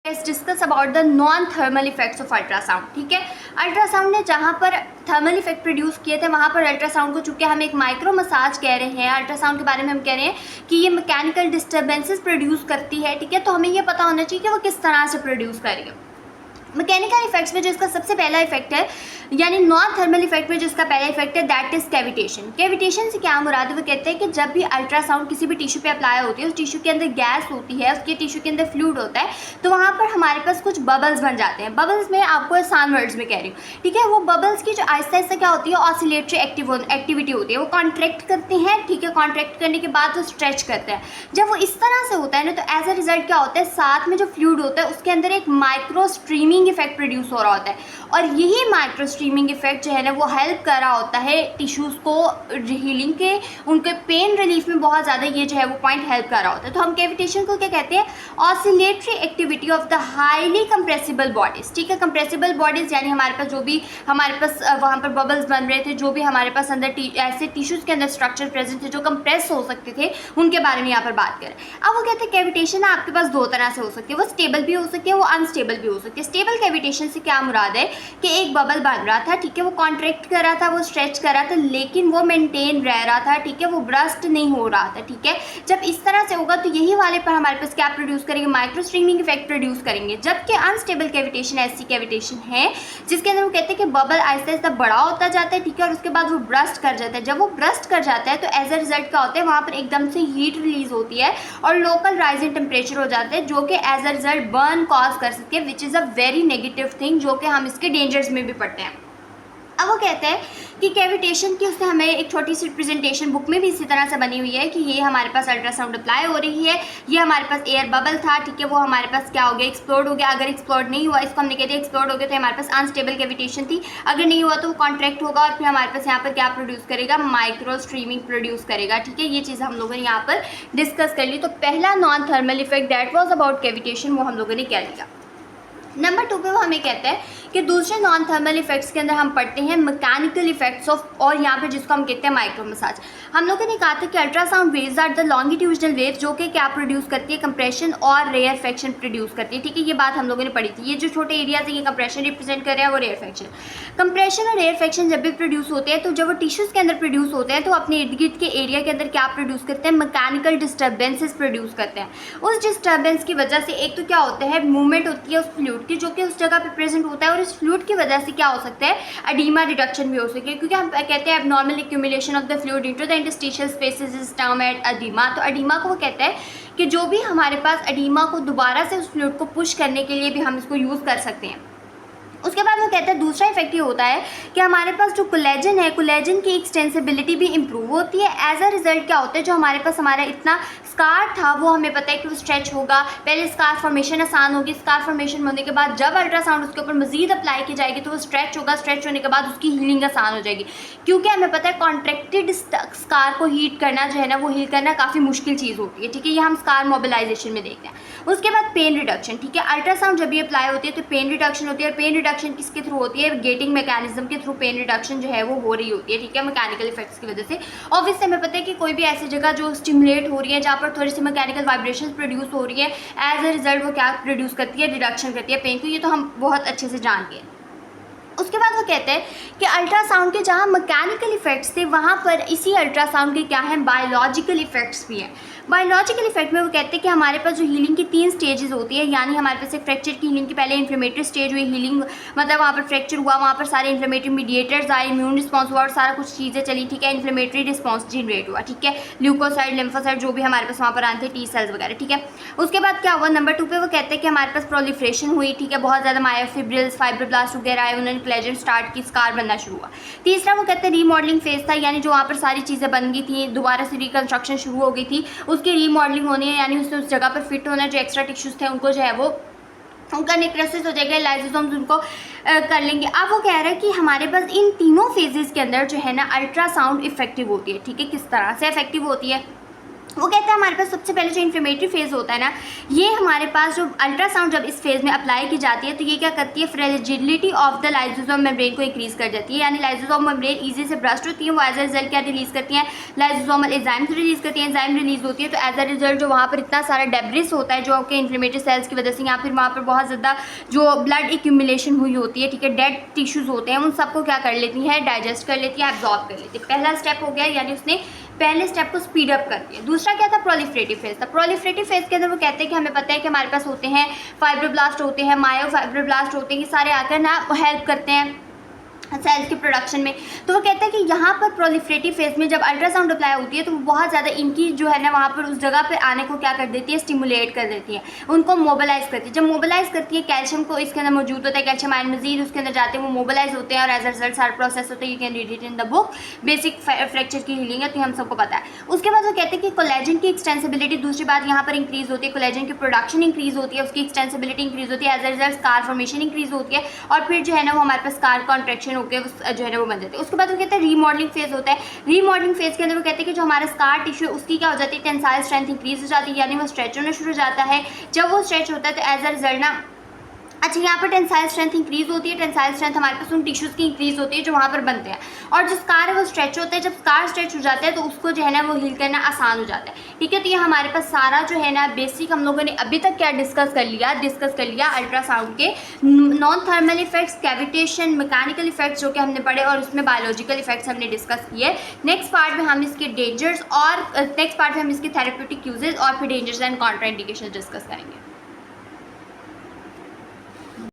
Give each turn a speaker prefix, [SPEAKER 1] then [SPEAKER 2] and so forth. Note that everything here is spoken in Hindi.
[SPEAKER 1] Discuss about the non thermal effects of ultrasound. ठीक है, अल्ट्रासाउंड ने जहाँ पर थर्मल इफेक्ट प्रोड्यूस किए थे वहाँ पर अल्ट्रासाउंड को चूँकि हम एक माइक्रो मसाज कह रहे हैं, अल्ट्रासाउंड के बारे में हम कह रहे हैं कि ये मैकेनिकल डिस्टर्बेंसेस प्रोड्यूस करती है। ठीक है, तो हमें ये पता होना चाहिए कि वो किस तरह से प्रोड्यूस कर रही है। मैकेनिकल इफेक्ट्स में जो इसका सबसे पहला इफेक्ट है, यानी नॉन थर्मल इफेक्ट में जो इसका पहला इफेक्ट है, दैट इज कैविटेशन। कैविटेशन से क्या मुराद है? वो कहते हैं कि जब भी अल्ट्रासाउंड किसी भी टिश्यू पे अप्लाई होती है, उस टिश्यू के अंदर गैस होती है, उसके टिश्यू के अंदर फ्लूइड होता है, तो वहाँ पर हमारे पास कुछ बबल्स बन जाते हैं। बबल्स में आपको आसान वर्ड्स में कह रही हूँ, ठीक है, वो बबल्स की जो आहिस्ता आहिस्ता क्या होती है, ऑसिलेटरी एक्टिविटी होती है, वो कॉन्ट्रैक्ट करते हैं। ठीक है, कॉन्ट्रैक्ट करने के बाद वो स्ट्रेच करते हैं। जब वो इस तरह से होता है ना, तो एज अ रिजल्ट क्या होता है, साथ में जो फ्लूइड होता है उसके अंदर एक माइक्रो स्ट्रीमिंग इफेक्ट प्रोड्यूस हो रहा होता है, और यही माइक्रो स्ट्रीमिंग इफेक्ट जो है ना वो हेल्प कर रहा होता है टिश्यूज़ को हीलिंग के, उनके पेन रिलीफ में बहुत ज़्यादा ये जो है वो पॉइंट हेल्प कर रहा होता है। तो हम कैविटेशन को क्या कहते हैं? Oscillatory activity of the highly compressible bodies. ठीक है, कंप्रेसिबल बॉडीज़ यानी हमारे पास जो भी हमारे पास वहाँ पर बबल्स बन रहे थे, जो भी हमारे पास अंदर ऐसे टिश्यूज़ के अंदर स्ट्रक्चर प्रेजेंट थे जो कंप्रेस हो सकते थे, उनके बारे में यहाँ पर बात करें। अब वो कहते हैं कैविटेशन आपके पास दो तरह से हो सकती है, वो स्टेबल भी हो सकती है, वो अनस्टेबल भी हो सकती है। स्टेबल कैविटेशन से क्या मुराद है कि एक बबल बन रहा था, ठीक है, वो कॉन्ट्रैक्ट कर रहा था, वो स्ट्रेच कर रहा था, लेकिन वो मेंटेन रह रहा था। ठीक है, वो ब्रस्ट नहीं हो रहा था। ठीक है, जब इस तरह से होगा तो यही वाले पर हमारे पास क्या प्रोड्यूस करेंगे? माइक्रो स्ट्रीमिंग इफेक्ट प्रोड्यूस करेंगे। जबकि अनस्टेबल कैविटेशन ऐसी कैविटेशन है जिसके अंदर वो कहते हैं कि बबल आहिस्ता आहिस्ता बड़ा होता जाता है, ठीक है, और उसके बाद वो ब्रस्ट कर जाता है। जब वो ब्रस्ट कर जाता है तो एज अ रिजल्ट क्या होता है, वहाँ पर एकदम से हीट रिलीज होती है और लोकल राइज इन टेम्परेचर हो जाता है, जो कि as a result burn cause कर सकती है, which is a very negative thing, जो कि हम इसके डेंजर्स में भी पढ़ते हैं। अब वो कहते हैं कि कैविटेशन की उसने हमें एक छोटी सी प्रेजेंटेशन बुक में भी इसी तरह से बनी हुई है कि ये हमारे पास अल्ट्रासाउंड अप्लाई हो रही है, ये हमारे पास एयर बबल था, ठीक है, वो हमारे पास क्या हो गया, एक्सप्लोड हो गया। अगर एक्सप्लोड नहीं हुआ, इसको हमने कहते हैं एक्सप्लोड हो गया, तो हमारे पास अनस्टेबल कैविटेशन थी। अगर नहीं हुआ तो वो कॉन्ट्रैक्ट होगा और फिर हमारे पास यहाँ पर क्या प्रोड्यूस करेगा? माइक्रो स्ट्रीमिंग प्रोड्यूस करेगा। ठीक है, ये चीज़ हम लोगों ने यहाँ पर डिस्कस कर ली। तो पहला non thermal effect that was about cavitation, वो हम लोगों ने क्या लिया। नंबर 2 पे वो हमें कहते हैं कि दूसरे नॉन थर्मल इफेक्ट्स के अंदर हम पढ़ते हैं मैकेनिकल इफेक्ट्स ऑफ, और यहाँ पे जिसको हम कहते हैं माइक्रो मसाज। हम लोगों ने कहा था कि ultrasound waves are the longitudinal waves, जो कि क्या प्रोड्यूस करती है? कंप्रेशन और रेयरफेक्शन प्रोड्यूस करती है। ठीक है, ये बात हम लोगों ने पढ़ी थी। ये जो छोटे एरियाज है ये कंप्रेशन रिप्रेजेंट कर रहा है, वो रेयरफेक्शन। कंप्रेशन और रेयरफेक्शन जब भी प्रोड्यूस होते हैं तो जब वो टिश्यूज़ के अंदर प्रोड्यूस होते हैं तो अपने इर्द गिर्द के एरिया के अंदर क्या प्रोड्यूस करते हैं? मैकेनिकल डिस्टर्बेंसेस प्रोड्यूस करते हैं। उस डिस्टर्बेंस की वजह से एक तो क्या होता है, मूवमेंट होती है उस फ्लूइड की जो कि उस जगह प्रेजेंट होता है, और इस फ्लूइड की वजह से क्या हो सकता है? एडिमा रिडक्शन भी हो सकती है, क्योंकि हम कहते हैं abnormal accumulation of the fluid into the interstitial spaces is termed as edema. तो एडिमा को वो कहते हैं कि जो भी हमारे पास एडिमा को दोबारा से उस फ्लूइड को पुश करने के लिए भी हम इसको यूज़ कर सकते हैं। उसके बाद वो कहते हैं दूसरा इफेक्ट ये होता है कि हमारे पास जो कोलेजन है, कोलेजन की एक्सटेंसिबिलिटी भी इंप्रूव होती है। एज अ रिजल्ट क्या होता है, जो हमारे पास हमारा इतना स्कार था वो हमें पता है कि वो स्ट्रेच होगा। पहले स्कार फॉर्मेशन आसान होगी, स्कार फॉर्मेशन होने के बाद जब अल्ट्रासाउंड उसके ऊपर मजीद अप्लाई की जाएगी तो वो स्ट्रेच होगा, स्ट्रेच होने के बाद उसकी हीलिंग आसान हो जाएगी, क्योंकि हमें पता है कॉन्ट्रैक्टेड स्कार को हीट करना जो है ना, वो हील करना काफ़ी मुश्किल चीज़ होती है। ठीक है, ये हम स्कार मोबिलाइजेशन में देखते हैं। उसके बाद पेन रिडक्शन। ठीक है, अल्ट्रासाउंड जब भी अप्लाई होती है तो पेन रिडक्शन होती है, और पेन रिडक्शन किसके थ्रू होती है? गेटिंग मैकेनिज्म के थ्रू पेन रिडक्शन जो है वो हो रही होती है। ठीक है, मैकेनिकल इफेक्ट्स की वजह से। ऑब्वियसली हमें पता है कि कोई भी ऐसी जगह जो स्टिमुलेट हो रही है, जहाँ पर थोड़ी सी मैकेनिकल वाइब्रेशन प्रोड्यूस हो रही है, एज अ रिजल्ट वो क्या प्रोड्यूस करती है? रिडक्शन करती है पेन को। ये तो हम बहुत अच्छे से जान गए। उसके बाद वो कहते हैं कि अल्ट्रासाउंड के जहाँ मैकेनिकल इफेक्ट्स थे वहाँ पर इसी अल्ट्रासाउंड के क्या हैं? बायोलॉजिकल इफेक्ट्स भी हैं। बायोलॉजिकल इफेक्ट में वो कहते हैं कि हमारे पास जो हीलिंग की 3 स्टेजेस होती है, यानी हमारे पास एक फ्रैक्चर की हीलिंग की पहले इन्फ्लेमेटरी स्टेज हुई, हीलिंग मतलब वहाँ पर फ्रैक्चर हुआ, वहाँ पर सारे इन्फ्लेमेटरी मीडिएटर्स आए, इम्यून रिस्पॉन्स हुआ और सारा कुछ चीज़ें चली। ठीक है, इन्फ्लेमेटरी रिस्पॉन्स जनरेट हुआ। ठीक है, ल्यूकोसाइड, लिम्फोसाइड जो भी हमारे पास वहाँ पर आते थे, टी सेल्स वगैरह। ठीक है, उसके बाद क्या हुआ? नंबर 2 पे वो कहते हैं कि हमारे पास प्रोलिफ्रेशन हुई। ठीक है, बहुत ज़्यादा मायोफिब्रिल्स, फाइब्रोब्लास्ट वगैरह आए, उन्होंने कोलेजन स्टार्ट की, स्कार बनना शुरू हुआ। तीसरा वो कहते हैं रीमॉडलिंग फेज था, यानी जो वहाँ पर सारी चीज़ें बन गई थी, दोबारा से रिकन्स्ट्रक्शन शुरू हो गई थी, उसकी रीमॉडलिंग होनी है, यानी उससे उस जगह पर फिट होना, जो एक्स्ट्रा टिश्यूज़ थे उनको जो है वो उनका नेक्रोसिस हो जाएगा, लाइसोसोम्स उनको कर लेंगे। अब वो कह रहे हैं कि हमारे पास इन तीनों फेजेस के अंदर जो है ना अल्ट्रासाउंड इफेक्टिव होती है। ठीक है, किस तरह से इफेक्टिव होती है? वो कहते हैं हमारे पास सबसे पहले जो इन्फ्लेमेटरी फेज़ होता है ना, ये हमारे पास जो अल्ट्रासाउंड जब इस फेज़ में अप्लाई की जाती है तो ये क्या करती है, fragility of the lysosome membrane को इंक्रीज़ कर देती है, यानी लाइसोसोम मेम्ब्रेन ईजी से ब्रस्ट होती है। वो एज अ रिजल्ट क्या रिलीज़ करती हैं, लाइसोसोमल एंजाइम्स रिलीज़ करती हैं, एंजाइम रिलीज़ होती है। तो एज अ रिजल्ट जो वहाँ पर इतना सारा डेब्रिस होता है जो आपके इन्फ्लेमेटरी सेल्स की वजह से, या फिर वहाँ पर बहुत ज़्यादा जो ब्लड एक्यूमुलेशन हुई होती है, ठीक है, डेड टिश्यूज़ होते हैं, उन सबको क्या कर लेती हैं, डाइजेस्ट कर लेती हैं, एब्जॉर्ब कर लेती है। पहला स्टेप हो गया, यानी उसने पहले स्टेप को स्पीड अप कर दिया। दूसरा क्या था, प्रोलिफरेटिव फेज था। प्रोलिफरेटिव फेज के अंदर वो कहते हैं कि हमें पता है कि हमारे पास होते हैं फाइब्रोब्लास्ट होते हैं, मायोफाइब्रोब्लास्ट होते हैं, ये सारे आकर ना हेल्प करते हैं सेल्स के प्रोडक्शन में। तो वो कहते हैं कि यहाँ पर प्रोलिफरेटिव फेज में जब अल्ट्रासाउंड अप्लाई होती है तो वो बहुत ज़्यादा इनकी जो है ना वहाँ पर उस जगह पे आने को क्या कर देती है, स्टिमुलेट कर देती है, उनको मोबिलाइज करती है। जब मोबिलाइज करती है, कैल्शियम को इसके अंदर मौजूद होता है, कैल्शियम आयन मजीद उसके अंदर जाते हैं, वो मोबिलाइज होते हैं और एज अ रिजल्ट सारा प्रोसेस होता है। You can read it in the book, basic fracture की हीलिंग है, तो हम सबको पता है। उसके बाद वो कहते हैं कि कोलेजन की एक्सटेंसिबिलिटी दूसरी बात यहाँ पर इंक्रीज होती है, कोलेजन की प्रोडक्शन इंक्रीज होती है, उसकी एक्सटेंसिबिलिटी इंक्रीज होती है, as a result scar formation increase होती है, और फिर जो है ना वो हमारे पास स्कार कॉन्ट्रैक्शन होकर जो है वो बन जाते हैं। उसके बाद वो कहते हैं रीमॉडलिंग फेज होता है। रीमॉडलिंग फेज के अंदर वो कहते हैं कि जो हमारा स्कार टिश्यू उसकी क्या हो जाती है, टेंसाइल स्ट्रेंथ इंक्रीज हो जाती है, यानी वो स्ट्रेच होना शुरू हो जाता है। जब वो स्ट्रेच होता है तो एज अ रिजल्ट ना, अच्छा यहाँ पर टेंसाइल स्ट्रेंथ इंक्रीज होती है। टेंसाइल स्ट्रेंथ हमारे पास उन टिश्यूज़ की इंक्रीज होती है जो वहाँ पर बनते हैं, और जो स्कार है वो स्ट्रेच होता है। जब स्कार स्ट्रेच हो जाता है तो उसको जो है ना वो हील करना आसान हो जाता है, ठीक है। तो ये हमारे पास सारा जो है ना बेसिक हम लोगों ने अभी तक क्या डिस्कस कर लिया अल्ट्रासाउंड के non thermal effects, cavitation, mechanical effects जो कि हमने पढ़े, और उसमें बायोलॉजिकल इफेक्ट्स हमने डिस्कस किए। नेक्स्ट पार्ट में हम इसके डेंजर्स और नेक्स्ट पार्ट में हम इसके थेरेप्यूटिक यूजेस और फिर डेंजर्स एंड कॉन्ट्राइंडिकेशन डिस्कस करेंगे।